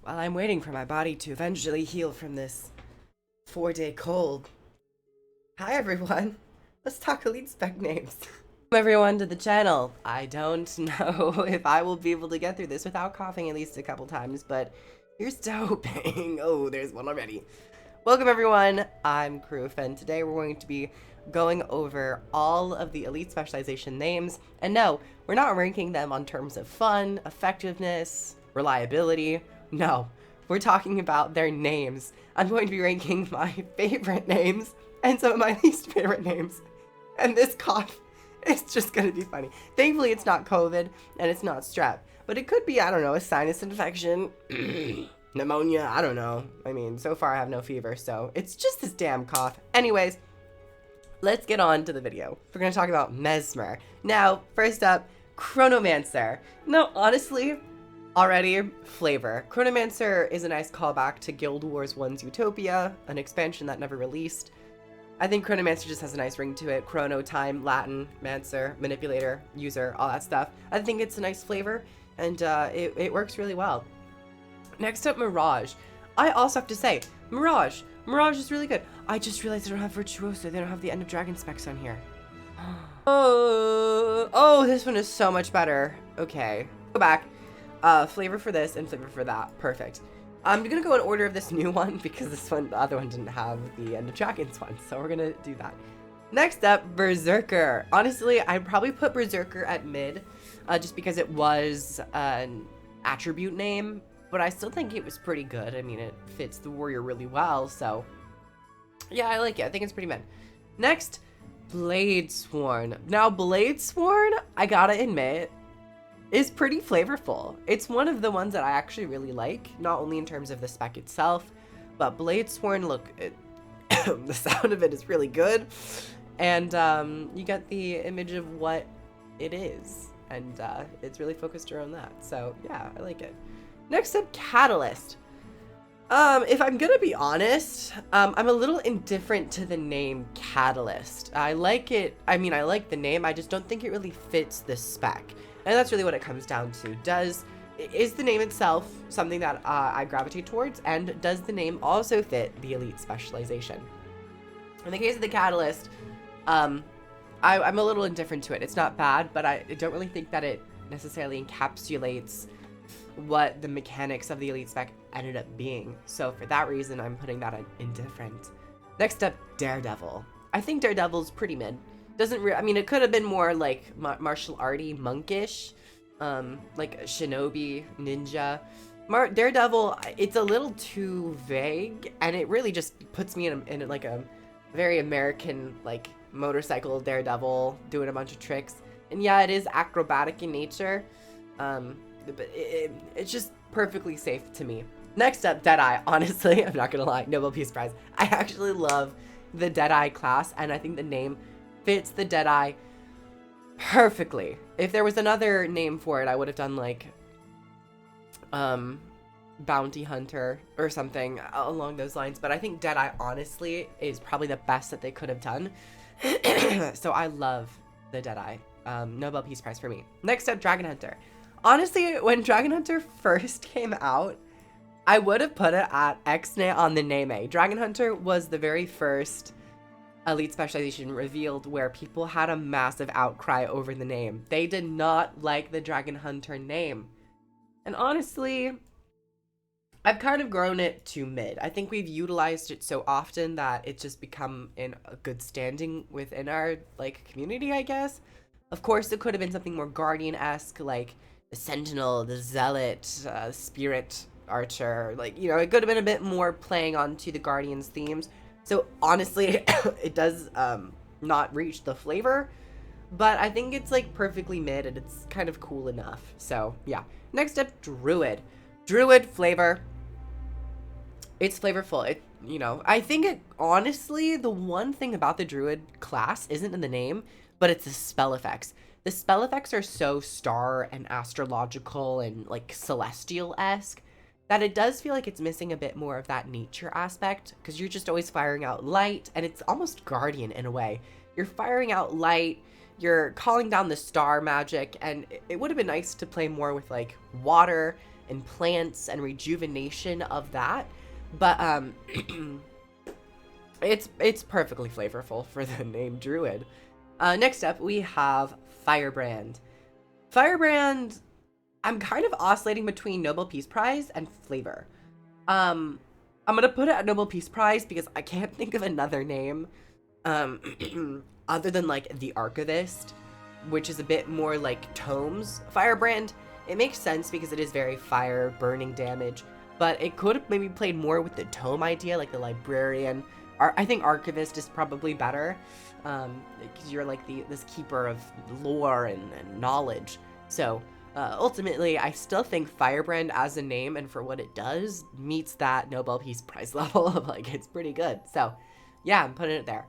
while I'm waiting for my body to eventually heal from this 4-day cold. Hi everyone, let's talk Elite Spec names. Welcome everyone to the channel. I don't know if I will be able to get through this without coughing at least a couple times, but here's to hoping. Oh, there's one already. Welcome everyone, I'm KROOF, and today we're going to be going over all of the Elite Specialization names. And no, we're not ranking them on terms of fun, effectiveness, reliability. No, we're talking about their names. I'm going to be ranking my favorite names and some of my least favorite names. And this cough is just going to be funny. Thankfully, it's not COVID and it's not strep, but it could be, I don't know, a sinus infection, pneumonia, I don't know. I mean, so far I have no fever, so it's just this damn cough. Anyways, let's get on to the video. We're going to talk about Mesmer. Now, first up, Chronomancer. Now, honestly, already flavor. Chronomancer is a nice callback to Guild Wars 1's Utopia, an expansion that never released. I think Chronomancer just has a nice ring to it. Chrono, time, Latin, mancer, manipulator, user, all that stuff. I think it's a nice flavor, and it works really well. Next up, Mirage. I also have to say, Mirage is really good. I just realized they don't have Virtuoso. They don't have the End of Dragon specs on here. Oh, this one is so much better. Okay, go back. Flavor for this and flavor for that. Perfect. I'm gonna go in order of this new one because this one, the other one didn't have the End of Dragons one, so we're gonna do that. Next up, Berserker. Honestly, I'd probably put Berserker at mid, just because it was an attribute name, but I still think it was pretty good. I mean, it fits the warrior really well, so yeah, I like it. I think it's pretty mid. Next, Bladesworn. Now, Bladesworn, I gotta admit, is pretty flavorful. It's one of the ones that I actually really like, not only in terms of the spec itself, but Bladesworn, look, the sound of it is really good, and you get the image of what it is, and it's really focused around that, so yeah, I like it. Next up, Catalyst. If I'm gonna be honest, I'm a little indifferent to the name Catalyst. I like it, I mean, I like the name, I just don't think it really fits the spec. And that's really what it comes down to. Is the name itself something that I gravitate towards, and does the name also fit the Elite Specialization? In the case of the Catalyst, I'm a little indifferent to it. It's not bad, but I don't really think that it necessarily encapsulates what the mechanics of the Elite Spec ended up being. So for that reason, I'm putting that at indifferent. Next up, Daredevil. I think Daredevil's pretty mid. I mean, it could have been more like martial arty, monkish, like shinobi, ninja. Daredevil, it's a little too vague, and it really just puts me in like a very American, like, motorcycle Daredevil doing a bunch of tricks. And yeah, it is acrobatic in nature, but it's just perfectly safe to me. Next up, Deadeye. Honestly, I'm not gonna lie, Nobel Peace Prize. I actually love the Deadeye class, and I think the name fits the Deadeye perfectly. If there was another name for it, I would have done like Bounty Hunter or something along those lines, but I think Deadeye honestly is probably the best that they could have done. So I love the Deadeye. Nobel Peace Prize for me. Next up, Dragon Hunter. Honestly, when Dragon Hunter first came out, I would have put it at Xnay on the name. Dragon Hunter was the very first Elite Specialization revealed where people had a massive outcry over the name. They did not like the Dragon Hunter name. And honestly, I've kind of grown it to mid. I think we've utilized it so often that it's just become in a good standing within our, like, community, I guess. Of course, it could have been something more Guardian-esque, like the Sentinel, the Zealot, Spirit Archer. Like, you know, it could have been a bit more playing onto the Guardians themes. So honestly, it does not reach the flavor, but I think it's like perfectly mid and it's kind of cool enough. So yeah. Next up, Druid. Druid flavor. It's flavorful. It, you know, I think it, honestly, the one thing about the Druid class isn't in the name, but it's the spell effects. The spell effects are so star and astrological and like celestial-esque that it does feel like it's missing a bit more of that nature aspect, because you're just always firing out light, and it's almost Guardian in a way. You're firing out light, you're calling down the star magic, and it would have been nice to play more with like water and plants and rejuvenation of that. But it's perfectly flavorful for the name Druid. Next up, we have Firebrand. Firebrand, I'm kind of oscillating between Nobel Peace Prize and flavor. I'm gonna put it at Nobel Peace Prize because I can't think of another name other than like the Archivist, which is a bit more like tomes. Firebrand, it makes sense because it is very fire burning damage, but it could have maybe played more with the tome idea, like the librarian. I think Archivist is probably better because you're like this keeper of lore and knowledge. So ultimately, I still think Firebrand as a name and for what it does meets that Nobel Peace Prize level of like, it's pretty good. So yeah, I'm putting it there.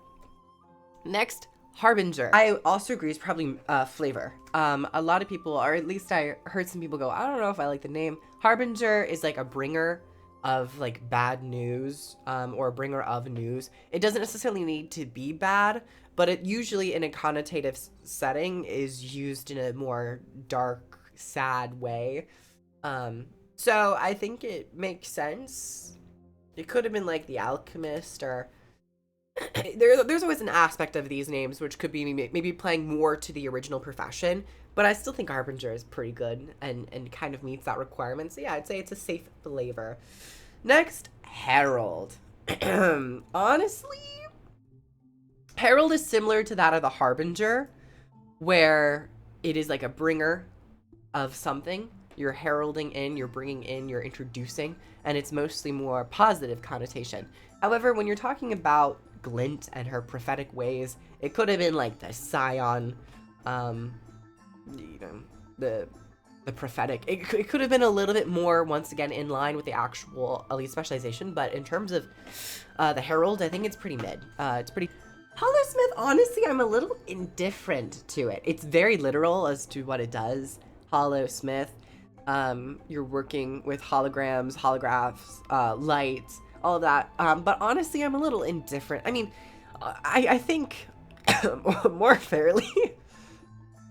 Next, Harbinger. I also agree it's probably flavor. A lot of people, or at least I heard some people go, I don't know if I like the name. Harbinger is like a bringer of like bad news, or a bringer of news. It doesn't necessarily need to be bad, but it usually in a connotative setting is used in a more dark, sad way. So I think it makes sense. It could have been like the Alchemist, or there's always an aspect of these names which could be maybe playing more to the original profession, but I still think Harbinger is pretty good and kind of meets that requirement. So yeah, I'd say it's a safe flavor. Next, Herald. Honestly, Herald is similar to that of the Harbinger, where it is like a bringer of something. You're heralding in, you're bringing in, you're introducing, and it's mostly more positive connotation. However, when you're talking about Glint and her prophetic ways, it could have been like the Scion, you know, the prophetic. It could have been a little bit more, once again, in line with the actual elite specialization, but in terms of the Herald, I think it's pretty mid. It's pretty... Holosmith, honestly, I'm a little indifferent to it. It's very literal as to what it does. Holosmith, you're working with holograms, holographs, lights, all of that. But honestly, I'm a little indifferent. I mean, I think more fairly,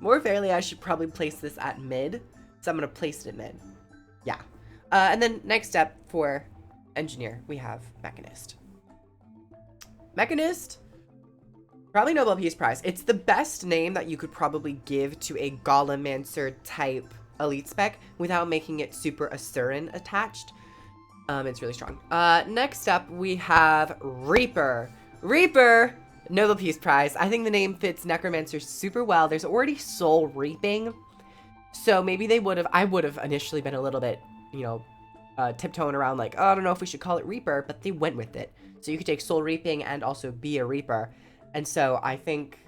I should probably place this at mid. So I'm going to place it at mid. Yeah. And then next up for engineer, we have Mechanist. Mechanist, probably Nobel Peace Prize. It's the best name that you could probably give to a Chronomancer type elite spec without making it super Asuran attached. It's really strong. Next up, we have Reaper. Reaper, Nobel Peace Prize. I think the name fits Necromancer super well. There's already soul reaping. So maybe I would have initially been a little bit, you know, tiptoeing around like, oh, I don't know if we should call it Reaper, but they went with it. So you could take soul reaping and also be a Reaper. And so I think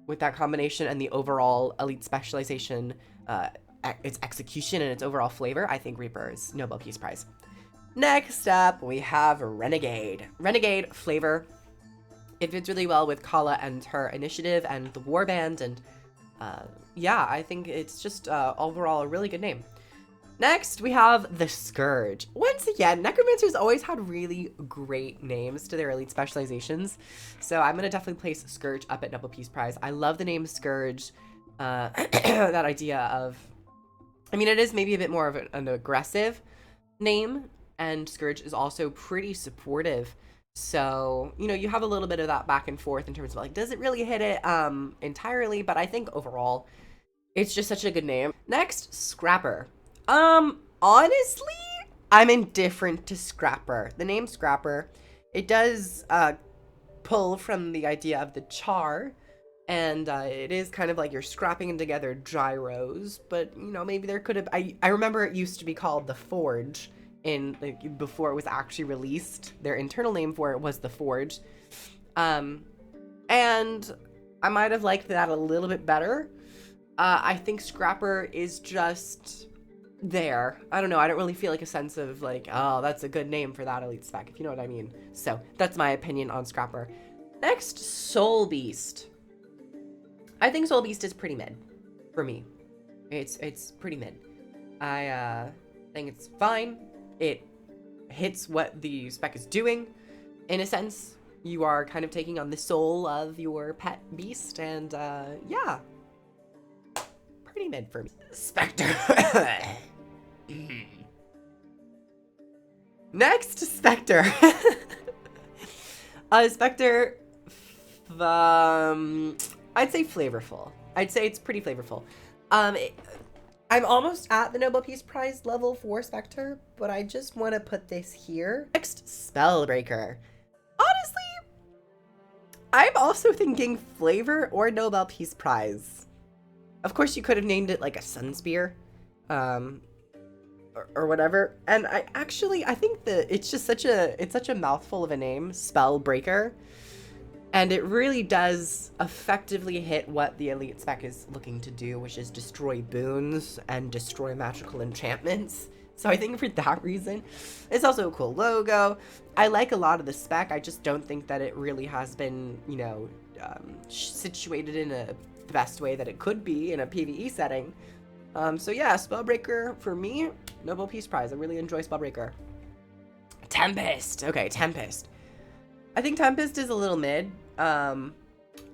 with that combination and the overall elite specialization, its execution and its overall flavor, I think Reaper is Nobel Peace Prize. Next up, we have Renegade. Renegade flavor. It fits really well with Kala and her initiative and the warband, and yeah, I think it's just overall a really good name. Next, we have the Scourge. Once again, Necromancers always had really great names to their elite specializations, so I'm going to definitely place Scourge up at Nobel Peace Prize. I love the name Scourge, that idea of, I mean, it is maybe a bit more of an aggressive name, and Scourge is also pretty supportive. So, you know, you have a little bit of that back and forth in terms of like, does it really hit it entirely? But I think overall, it's just such a good name. Next, Scrapper. Honestly, I'm indifferent to Scrapper. The name Scrapper, it does pull from the idea of the char, and it is kind of like you're scrapping together gyros, but, you know, maybe there could have, I remember it used to be called the Forge, in like, before it was actually released. Their internal name for it was the Forge, and I might have liked that a little bit better. I think Scrapper is just there. I don't know, I don't really feel like a sense of like, oh, that's a good name for that elite spec, if you know what I mean. So that's my opinion on Scrapper. Next, Soul Beast. I think Soul Beast is pretty mid for me. It's pretty mid. I think it's fine. It hits what the spec is doing. In a sense, you are kind of taking on the soul of your pet beast, and yeah, pretty mid for me. Spectre. Next, Spectre. Spectre, I'd say flavorful. I'd say it's pretty flavorful. I'm almost at the Nobel Peace Prize level for Spectre, but I just want to put this here. Next, Spellbreaker. Honestly, I'm also thinking flavor or Nobel Peace Prize. Of course, you could have named it like a Sunspear, or whatever. And I think that it's just such a mouthful of a name, Spellbreaker. And it really does effectively hit what the Elite Spec is looking to do, which is destroy boons and destroy magical enchantments. So I think for that reason, it's also a cool logo. I like a lot of the spec. I just don't think that it really has been, you know, situated in the best way that it could be in a PvE setting. So yeah, Spellbreaker for me, Nobel Peace Prize. I really enjoy Spellbreaker. Tempest. Okay, Tempest. I think Tempest is a little mid. I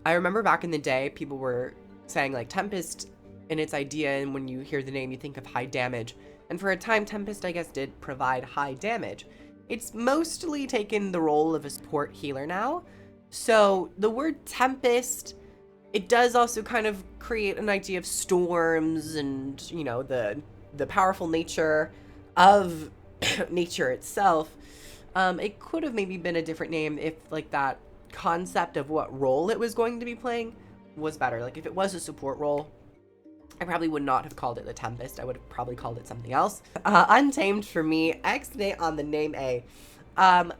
remember back in the day, people were saying like Tempest in its idea, and when you hear the name, you think of high damage. And for a time, Tempest, I guess, did provide high damage. It's mostly taken the role of a support healer now. So the word Tempest, it does also kind of create an idea of storms and, you know, the powerful nature of nature itself. It could have maybe been a different name if like that concept of what role it was going to be playing was better. Like if it was a support role, I probably would not have called it the Tempest. I would have probably called it something else. Untamed for me, X-Nay on the name A.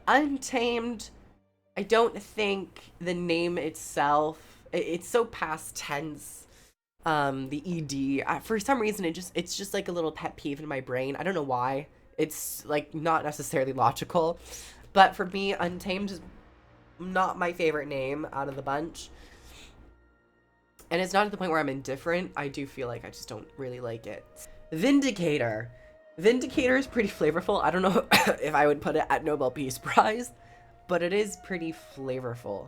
Untamed, I don't think the name itself, it's so past tense. The ED, for some reason, it's just like a little pet peeve in my brain. I don't know why. It's like not necessarily logical, but for me, Untamed is not my favorite name out of the bunch. And it's not at the point where I'm indifferent. I do feel like I just don't really like it. Vindicator. Vindicator is pretty flavorful. I don't know if I would put it at Nobel Peace Prize, but it is pretty flavorful.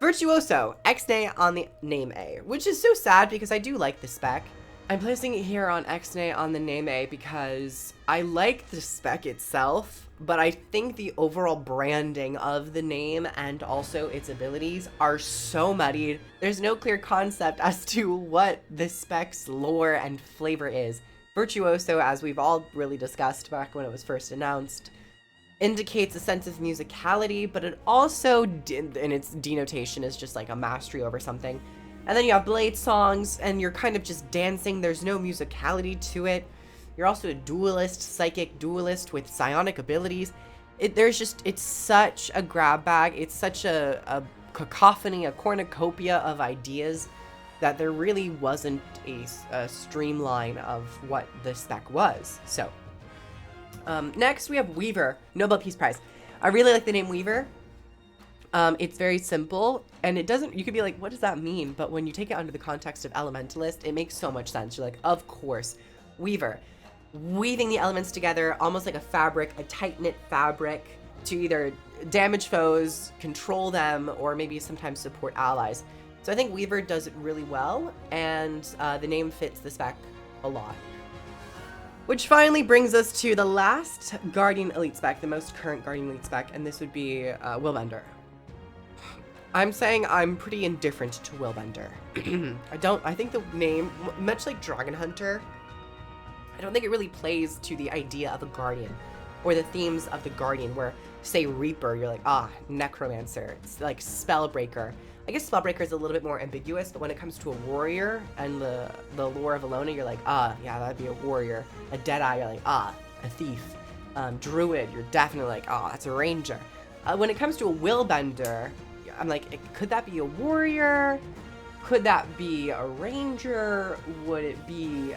Virtuoso, X-Nay on the name A, which is so sad because I do like the spec. I'm placing it here on X-Nay on the name A because I like the spec itself, but I think the overall branding of the name and also its abilities are so muddied. There's no clear concept as to what the spec's lore and flavor is. Virtuoso, as we've all really discussed back when it was first announced, indicates a sense of musicality, but it also, in its denotation, is just like a mastery over something. And then you have blade songs, and you're kind of just dancing. There's no musicality to it. You're also a duelist, psychic duelist with psionic abilities. It's such a grab bag. It's such a cacophony, a cornucopia of ideas that there really wasn't a streamline of what the spec was. So, next we have Weaver, Nobel Peace Prize. I really like the name Weaver. It's very simple, and it doesn't, you could be like, what does that mean? But when you take it under the context of Elementalist, it makes so much sense. You're like, of course, Weaver. Weaving the elements together, almost like a fabric, a tight-knit fabric, to either damage foes, control them, or maybe sometimes support allies. So I think Weaver does it really well, and the name fits the spec a lot. Which finally brings us to the last Guardian Elite spec, the most current Guardian Elite spec, and this would be Willbender. I'm saying I'm pretty indifferent to Willbender. I think the name, much like Dragon Hunter, I don't think it really plays to the idea of a Guardian or the themes of the Guardian, where, say, Reaper, you're like, Necromancer. It's like Spellbreaker. I guess Spellbreaker is a little bit more ambiguous, but when it comes to a warrior and the lore of Alona, you're like, yeah, that'd be a warrior. A Deadeye, you're like, a thief. Druid, you're definitely like, that's a ranger. When it comes to a Willbender, I'm like, could that be a warrior? Could that be a ranger? Would it be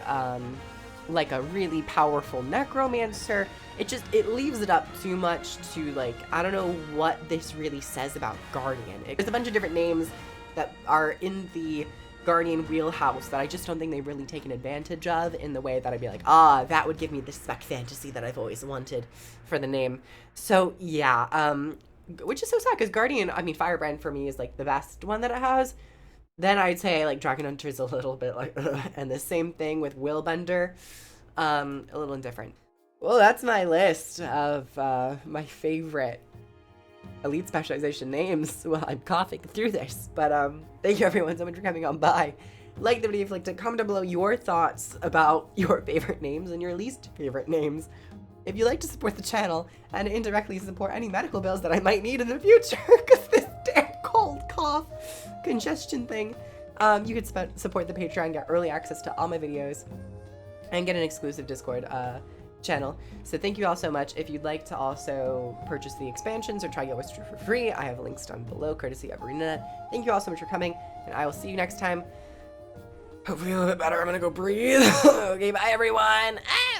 like a really powerful necromancer? It leaves it up too much to, like, I don't know what this really says about Guardian. There's a bunch of different names that are in the Guardian wheelhouse that I just don't think they've really taken advantage of in the way that I'd be like, that would give me the spec fantasy that I've always wanted for the name. So yeah, which is so sad because Guardian, I mean, Firebrand for me is like the best one that it has. Then I'd say like Dragon Hunter is a little bit like, and the same thing with Willbender, a little indifferent. Well, that's my list of my favorite elite specialization names while I'm coughing through this. But thank you everyone so much for coming on by. Like the video if you liked it, comment down below your thoughts about your favorite names and your least favorite names. If you'd like to support the channel and indirectly support any medical bills that I might need in the future, because this damn cold, cough, congestion thing, you could support the Patreon, get early access to all my videos, and get an exclusive Discord channel. So thank you all so much. If you'd like to also purchase the expansions or try Get for free, I have links down below, courtesy of ArenaNet. Thank you all so much for coming, and I will see you next time. Hopefully a little bit better. I'm gonna go breathe. Okay, bye everyone. Ah!